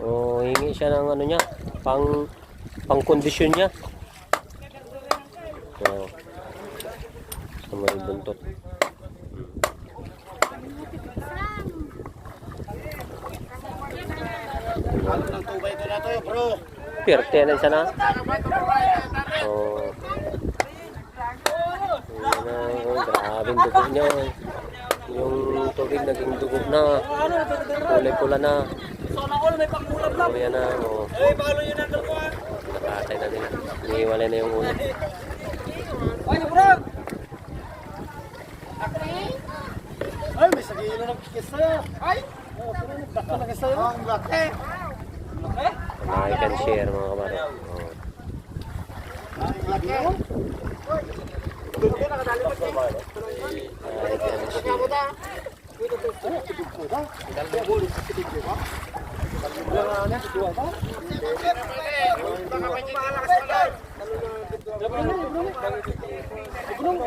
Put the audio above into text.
O hingi siya ng ano niya, pang kondisyon niya. So, sa may buntot. Ang tubay ko na to, bro. Perte na siya na. Oh. Grabe ang dugo niya. Yung tubig naging dugo na. Kulay pula na. Oh, yan na. Oh. Nakatay na nila. Iniwalay na yung ulo. Ay, may sagilo ng kikis sa'yo. Ay! Nakakis sa'yo. Ang laki. I can share mga kabaro. Oh. Ang laki. Doon ko nakadali mo siya. I can share. Baka may